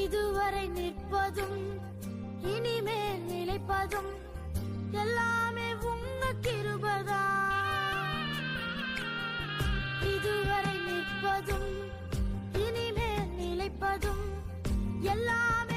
இதுவரை நிற்பதும் இனிமேல் நிலைப்பதும் எல்லாமே உங்க கிருபதா. இதுவரை நிற்பதும் இனிமேல் நிலைப்பதும் எல்லாமே